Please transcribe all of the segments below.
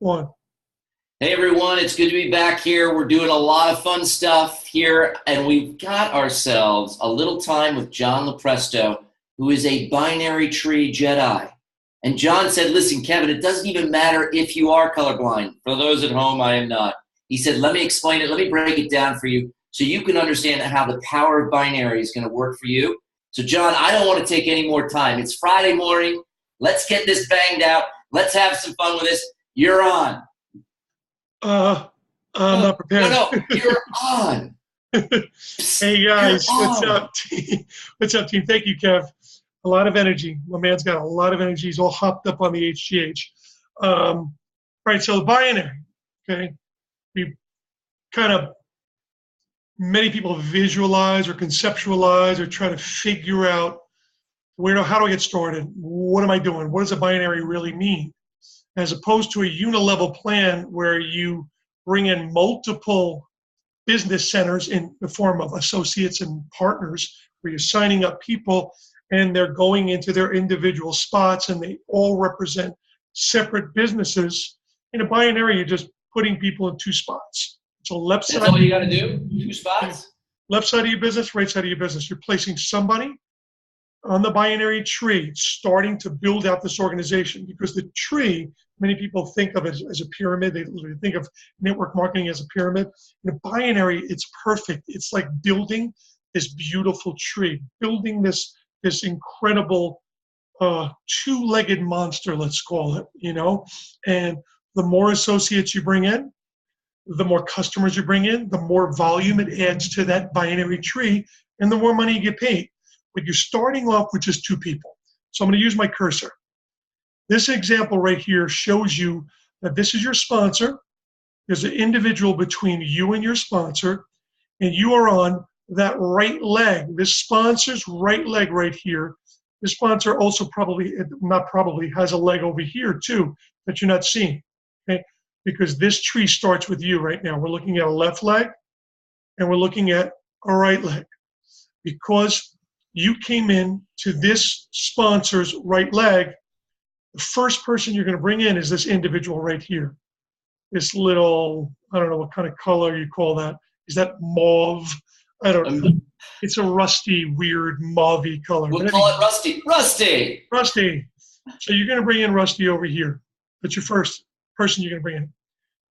One. Hey everyone, it's good to be back here. We're doing a lot of fun stuff here, and we've got ourselves a little time with John Lopresto, who is a binary tree Jedi. And John said, listen, Kevin, it doesn't even matter if you are colorblind. For those at home, I am not. He said, let me explain it. Let me break it down for you so you can understand how the power of binary is going to work for you. So John, I don't want to take any more time. It's Friday morning. Let's get this banged out. Let's have some fun with this. You're on. I'm not prepared. No, you're on. Hey guys, what's up, team? What's up, team? Thank you, Kev. A lot of energy. My man's got a lot of energy. He's all hopped up on the HGH. Right, so the binary, okay? We kind of, many people visualize or conceptualize or try to figure out how do I get started? What am I doing? What does a binary really mean? As opposed to a unilevel plan where you bring in multiple business centers in the form of associates and partners, where you're signing up people and they're going into their individual spots and they all represent separate businesses. In a binary, you're just putting people in two spots. So left side. That's all you got to do? Two spots? Left side of your business, right side of your business. You're placing somebody on the binary tree, starting to build out this organization, because the tree, many people think of it as a pyramid. They think of network marketing as a pyramid. In a binary, it's perfect. It's like building this beautiful tree, building this incredible two-legged monster, let's call it, and the more associates you bring in, the more customers you bring in, the more volume it adds to that binary tree, and the more money you get paid. But you're starting off with just two people. So I'm going to use my cursor. This example right here shows you that this is your sponsor. There's an individual between you and your sponsor, and you are on that right leg. This sponsor's right leg right here. This sponsor also has a leg over here too that you're not seeing, okay? Because this tree starts with you right now. We're looking at a left leg and we're looking at a right leg. Because you came in to this sponsor's right leg, the first person you're going to bring in is this individual right here. This little, I don't know what kind of color you call that. Is that mauve? I don't know. It's a rusty, weird, mauve-y color. We'll call it Rusty. Rusty! Rusty. So you're going to bring in Rusty over here. That's your first person you're going to bring in.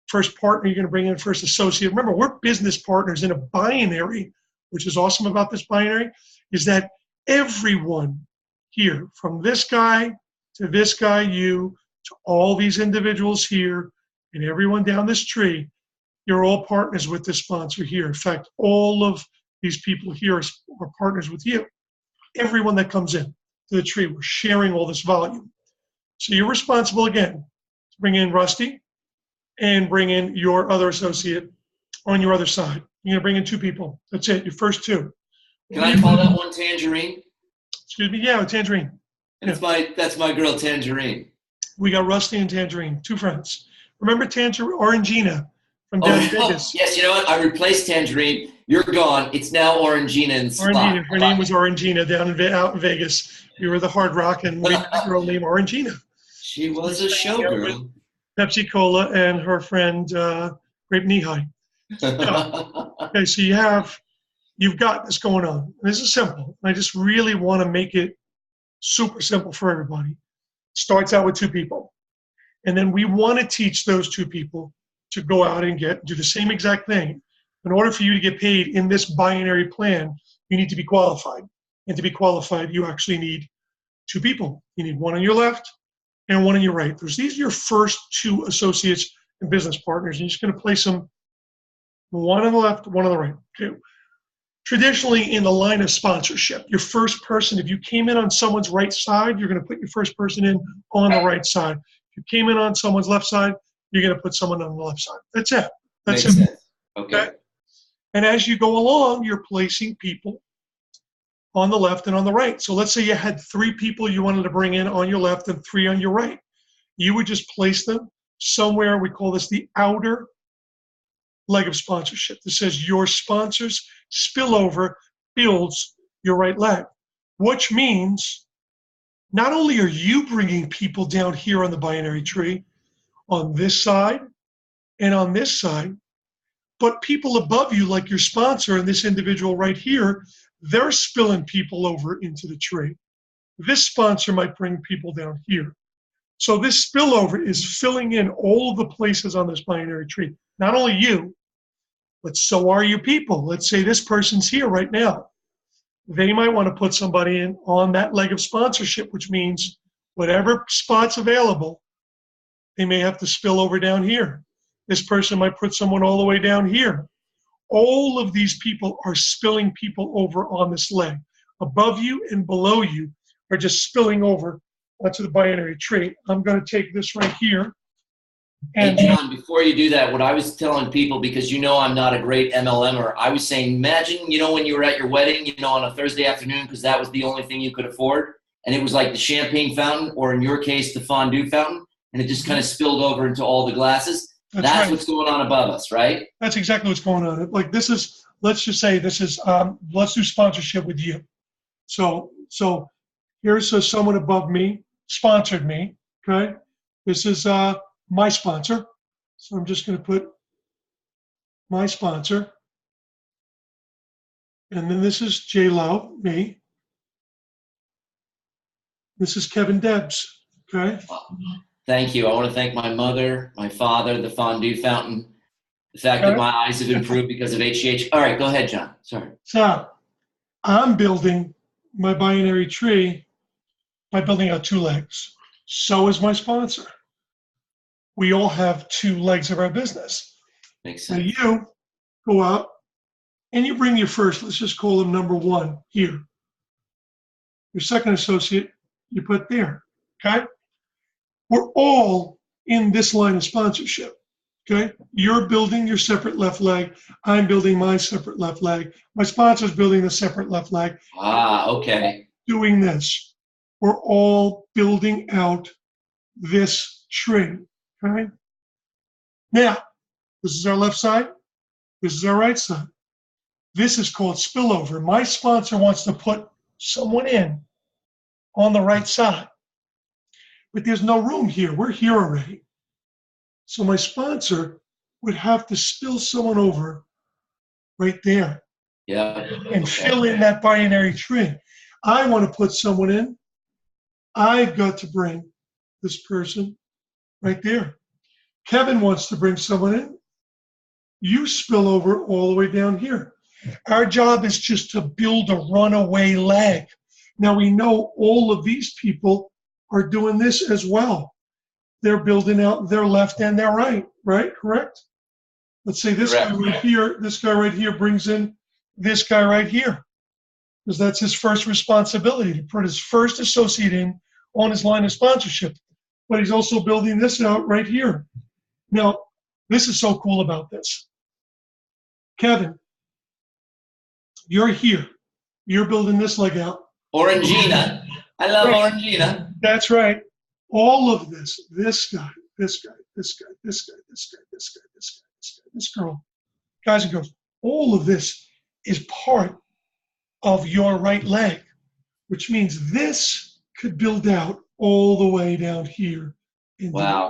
First partner you're going to bring in, first associate. Remember, we're business partners in a binary, which is awesome about this binary, is that everyone here, from this guy to this guy, you, to all these individuals here, and everyone down this tree, you're all partners with this sponsor here. In fact, all of these people here are partners with you. Everyone that comes in to the tree, we're sharing all this volume. So you're responsible, again, to bring in Rusty and bring in your other associate on your other side. You're gonna bring in two people. That's it, your first two. Can I call that one Tangerine? Excuse me, yeah, Tangerine. That's my girl Tangerine. We got Rusty and Tangerine, two friends. Remember Orangina from down in Vegas? Yes, you know what? I replaced Tangerine. You're gone. It's now Orangina and Orangina. Her name was Orangina out in Vegas. We were the Hard Rock, and we had a girl named Orangina. She was a showgirl. Pepsi Cola and her friend Grape Knee-High. Okay, so you've got this going on. This is simple. I just really want to make it super simple for everybody. Starts out with two people. And then we want to teach those two people to go out and do the same exact thing. In order for you to get paid in this binary plan, you need to be qualified. And to be qualified, you actually need two people. You need one on your left and one on your right. These are your first two associates and business partners. And you're just going to place them one on the left, one on the right. Okay. Traditionally, in the line of sponsorship, your first person, if you came in on someone's right side, you're going to put your first person in on the right side. If you came in on someone's left side, you're going to put someone on the left side. That's it. That's Makes it. sense. Okay. And as you go along, you're placing people on the left and on the right. So let's say you had three people you wanted to bring in on your left and three on your right. You would just place them somewhere. We call this the outer leg of sponsorship. That says your sponsors spillover builds your right leg, which means not only are you bringing people down here on the binary tree, on this side and on this side. But people above you, like your sponsor and this individual right here, they're spilling people over into the tree. This sponsor might bring people down here. So this spillover is filling in all of the places on this binary tree. Not only you, but so are you people. Let's say this person's here right now. They might want to put somebody in on that leg of sponsorship, which means whatever spot's available, they may have to spill over down here. This person might put someone all the way down here. All of these people are spilling people over on this leg. Above you and below you are just spilling over onto the binary tree. I'm going to take this right here. And hey, John, before you do that, what I was telling people, because you know I'm not a great MLMer, I was saying, imagine, you know, when you were at your wedding, you know, on a Thursday afternoon, because that was the only thing you could afford, and it was like the champagne fountain, or in your case, the fondue fountain, and it just kind of spilled over into all the glasses. That's right. What's going on above us, right? That's exactly what's going on. Like this is, let's just say this is, let's do sponsorship with you. So here's someone above me, sponsored me, okay? This is my sponsor. So I'm just going to put my sponsor. And then this is J-Lo, me. This is Kevin Debs, okay? Thank you. I want to thank my mother, my father, the fondue fountain, the fact that my eyes have improved because of HGH. All right, go ahead, John. Sorry. So I'm building my binary tree by building out two legs. So is my sponsor. We all have two legs of our business. Makes sense. Now you go out and you bring your first, let's just call him number one here. Your second associate, you put there, okay? We're all in this line of sponsorship, okay? You're building your separate left leg. I'm building my separate left leg. My sponsor's building the separate left leg. Ah, okay. Doing this. We're all building out this tree, okay? Now, this is our left side. This is our right side. This is called spillover. My sponsor wants to put someone in on the right side. But there's no room here. We're here already. So my sponsor would have to spill someone over right there. Yeah. And fill in that binary tree. I want to put someone in. I've got to bring this person right there. Kevin wants to bring someone in. You spill over all the way down here. Our job is just to build a runaway leg. Now we know all of these people are doing this as well. They're building out their left and their right, right? Correct? Let's say this guy right here brings in this guy right here, because that's his first responsibility, to put his first associate in on his line of sponsorship. But he's also building this out right here. Now, this is so cool about this. Kevin, you're here. You're building this leg out. Orangina. I love Orangina. That's right. All of this guy, this guy, this guy, this guy, this guy, this guy, this guy, this guy, this girl, guys and girls, all of this is part of your right leg, which means this could build out all the way down here. And wow.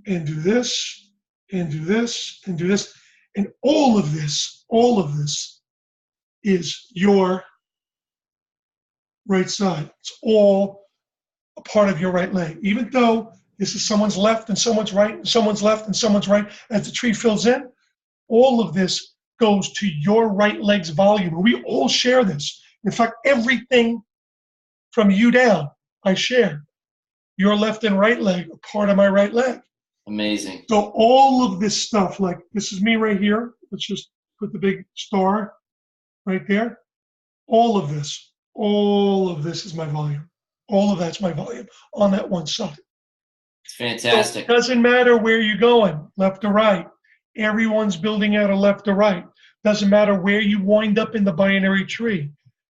Do this, and do this, and do this. And all of this is your right side. It's all a part of your right leg. Even though this is someone's left and someone's right and someone's left and someone's right, as the tree fills in, all of this goes to your right leg's volume. And we all share this. In fact, everything from you down, I share. Your left and right leg are part of my right leg. Amazing. So all of this stuff, like this is me right here. Let's just put the big star right there. All of this is my volume. All of that's my volume on that one side. It's fantastic. So it doesn't matter where you're going, left or right. Everyone's building out a left or right. Doesn't matter where you wind up in the binary tree.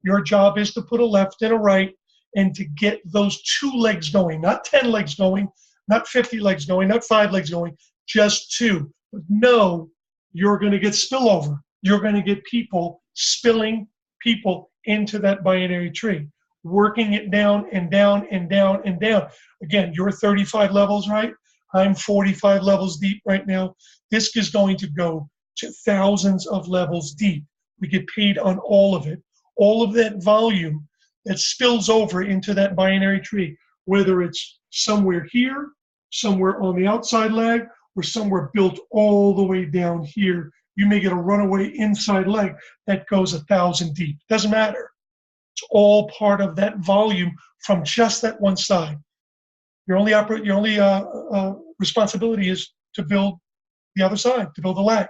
Your job is to put a left and a right and to get those two legs going, not 10 legs going, not 50 legs going, not 5 legs going, just 2. But no, you're going to get spillover. You're going to get people spilling people into that binary tree, working it down and down and down and down. Again, you're 35 levels, right? I'm 45 levels deep right now. This is going to go to thousands of levels deep. We get paid on all of it. All of that volume that spills over into that binary tree, whether it's somewhere here, somewhere on the outside leg, or somewhere built all the way down here. You may get a runaway inside leg that goes 1,000 deep. Doesn't matter. It's all part of that volume from just that one side. Your only responsibility is to build the other side, to build the leg.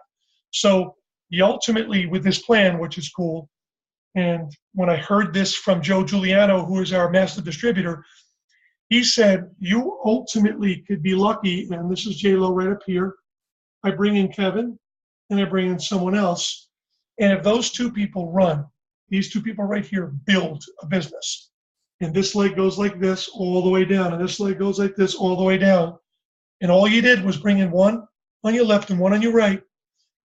So you ultimately, with this plan, which is cool, and when I heard this from Joe Giuliano, who is our master distributor, he said, you ultimately could be lucky, and this is J-Lo right up here. I bring in Kevin, and I bring in someone else. And if those two people run, these two people right here build a business. And this leg goes like this all the way down, and this leg goes like this all the way down. And all you did was bring in one on your left and one on your right,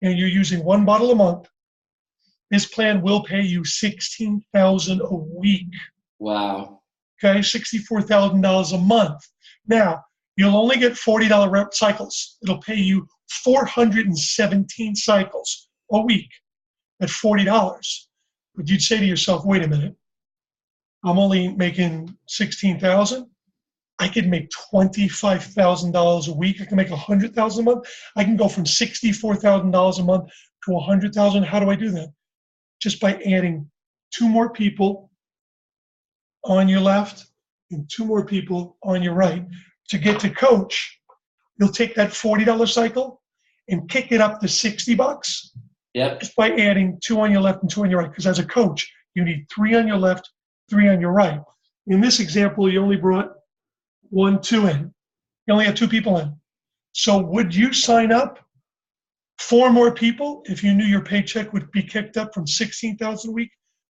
and you're using one bottle a month. This plan will pay you $16,000 a week. Wow. Okay, $64,000 a month. Now, you'll only get $40 rep cycles. It'll pay you 417 cycles a week at $40. But you'd say to yourself, wait a minute, I'm only making $16,000. I could make $25,000 a week. I can make $100,000 a month. I can go from $64,000 a month to $100,000. How do I do that? Just by adding 2 more people on your left and 2 more people on your right. To get to coach, you'll take that $40 cycle and kick it up to $60. Yep. Just by adding 2 on your left and 2 on your right. Because as a coach, you need 3 on your left, 3 on your right. In this example, you only brought 1, 2 in. You only had 2 people in. So would you sign up 4 more people if you knew your paycheck would be kicked up from $16,000 a week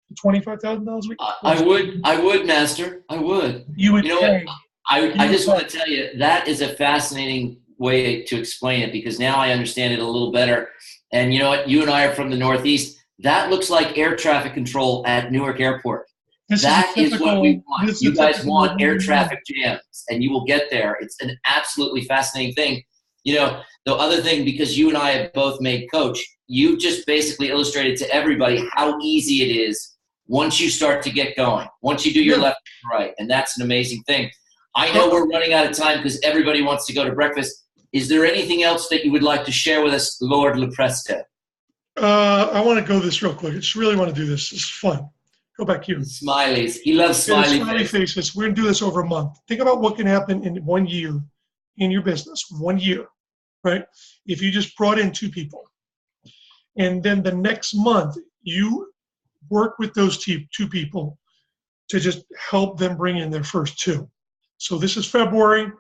to $25,000 a week? I would, Master. I would. You would. You know what? I just want to tell you, that is a fascinating way to explain it, because now I understand it a little better. And you know what? You and I are from the Northeast. That looks like air traffic control at Newark Airport. That is what we want. You guys want air traffic jams, and you will get there. It's an absolutely fascinating thing. You know, the other thing, because you and I have both made coach, you just basically illustrated to everybody how easy it is once you start to get going, once you do your left and right. And that's an amazing thing. I know we're running out of time because everybody wants to go to breakfast. Is there anything else that you would like to share with us, Lord Lupresto? I want to go this real quick. I just really want to do this. It's fun. Go back here. Smileys. He loves smiley faces. We're going to do this over a month. Think about what can happen in 1 year in your business. 1 year, right? If you just brought in 2 people, and then the next month you work with those 2 people to just help them bring in their first 2. So this is February.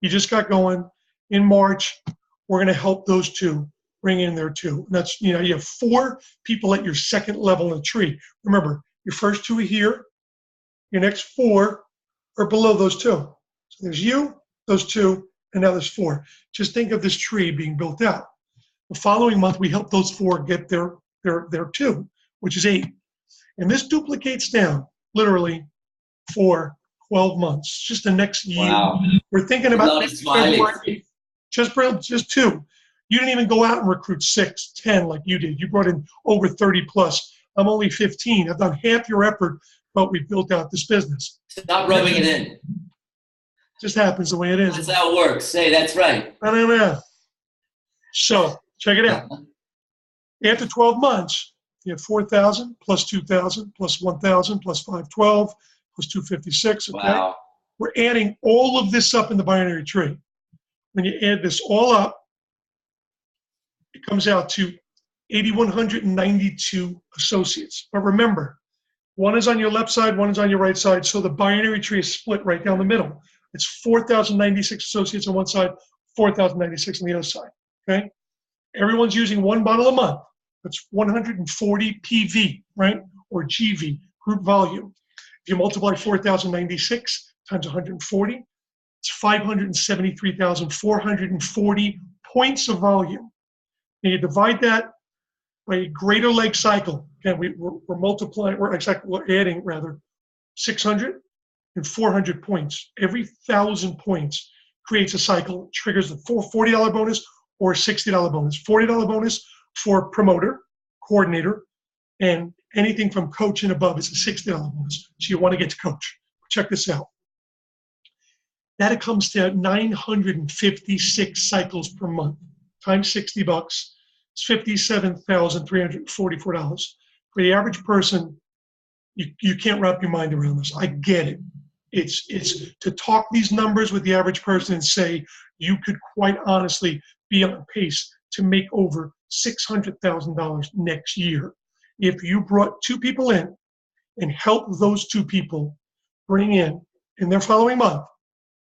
You just got going. In March, we're going to help those 2 bring in their 2. And that's, you know, you have 4 people at your second level in the tree. Remember, your first 2 are here. Your next 4 are below those 2. So there's you, those 2, and now there's 4. Just think of this tree being built out. The following month, we help those 4 get their 2, which is 8. And this duplicates down, literally, for 12 months. Just the next year. Wow. We're thinking about next February. Just 2. You didn't even go out and recruit 6, 10 like you did. You brought in over 30 plus. I'm only 15. I've done half your effort, but we built out this business. Stop rubbing it in. Just happens the way it is. That's how it works. Say, that's right. So check it out. After 12 months, you have 4,000 plus 2,000 plus 1,000 plus 512 plus 256. Okay? Wow. We're adding all of this up in the binary tree. When you add this all up, it comes out to 8,192 associates. But remember, one is on your left side, one is on your right side, so the binary tree is split right down the middle. It's 4,096 associates on one side, 4,096 on the other side, okay? Everyone's using 1 bottle a month. That's 140 PV, right, or GV, group volume. If you multiply 4,096 times 140, it's 573,440 points of volume. And you divide that by a greater leg cycle. Again, we're multiplying, we're adding rather 600 and 400 points. Every 1,000 points creates a cycle, triggers the $40 bonus or $60 bonus. $40 bonus for promoter, coordinator, and anything from coach and above is a $60 bonus. So you want to get to coach. Check this out. That comes to 956 cycles per month times $60. It's $57,344. For the average person, you can't wrap your mind around this. I get it. It's to talk these numbers with the average person and say you could quite honestly be on pace to make over $600,000 next year if you brought 2 people in and helped those 2 people bring in their following month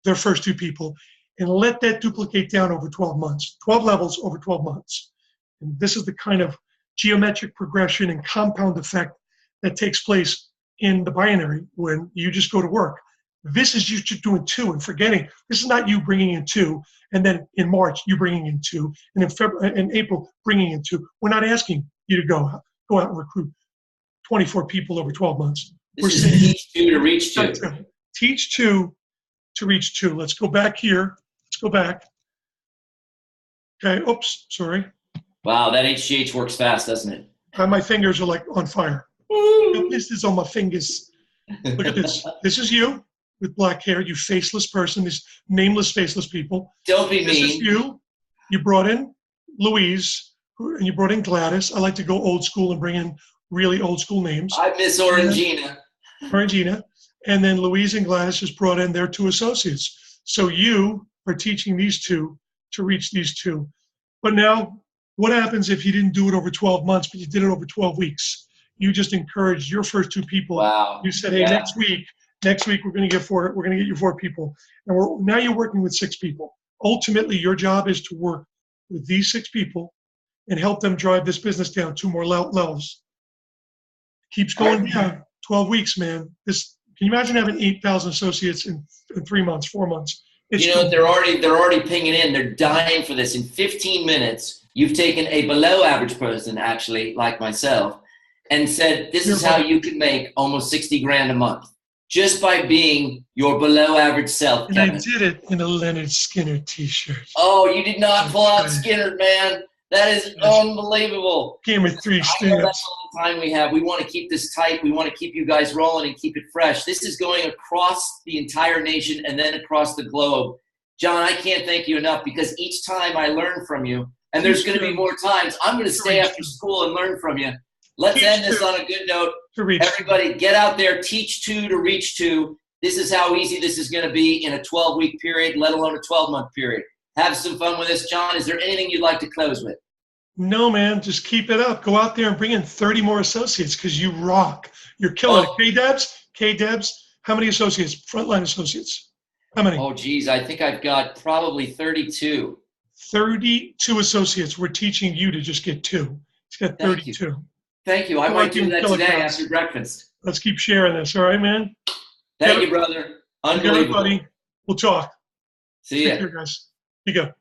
their first 2 people, and let that duplicate down over 12 months, 12 levels over 12 months. And this is the kind of geometric progression and compound effect that takes place in the binary when you just go to work. This is you just doing 2 and forgetting. This is not you bringing in 2, and then in March you bringing in 2, and in February and April bringing in 2. We're not asking you to go out and recruit 24 people over 12 months. We're saying teach 2 to reach 2. Teach 2 to reach 2. Let's go back here. Let's go back. Okay. Oops. Sorry. Wow, that HGH works fast, doesn't it? My fingers are like on fire. This is on my fingers. Look at this. This is you with black hair. You faceless person. These nameless, faceless people. Don't be mean. This is you. You brought in Louise, and you brought in Gladys. I like to go old school and bring in really old school names. I miss Orangina. Orangina. And then Louise and Gladys just brought in their 2 associates. So you are teaching these 2 to reach these 2. But now, what happens if you didn't do it over 12 months, but you did it over 12 weeks? You just encouraged your first 2 people. Wow. You said, hey, next week we're going to get you 4 people. And now you're working with 6 people. Ultimately, your job is to work with these 6 people and help them drive this business down 2 more levels. Keeps going down. 12 weeks, man. Can you imagine having 8,000 associates in 3 months, 4 months? They're already pinging in. They're dying for this. In 15 minutes, you've taken a below average person, actually, like myself, and said, this is how you can make almost 60 grand a month just by being your below average self. And Kevin. I did it in a Leonard Skinner t-shirt. Oh, you did not pull out Skinner, man. That is unbelievable. Came with 3 stamps. That's all the time we have. We want to keep this tight. We want to keep you guys rolling and keep it fresh. This is going across the entire nation and then across the globe. John, I can't thank you enough because each time I learn from you, and there's going to be more times, I'm going to stay after school and learn from you. Let's end this on a good note. Everybody, get out there, teach 2 to reach 2. This is how easy this is going to be in a 12-week period, let alone a 12-month period. Have some fun with this. John, is there anything you'd like to close with? No, man, just keep it up. Go out there and bring in 30 more associates because you rock. You're killing it. K-Debs, how many associates, frontline associates? How many? Oh, geez, I think I've got probably 32. 32 associates. We're teaching you to just get 2. It's got 32. Thank you. I might do that today after breakfast. Let's keep sharing this. All right, man? Thank you, brother. Unbelievable. Everybody, we'll talk. See ya. Take care, guys. You go.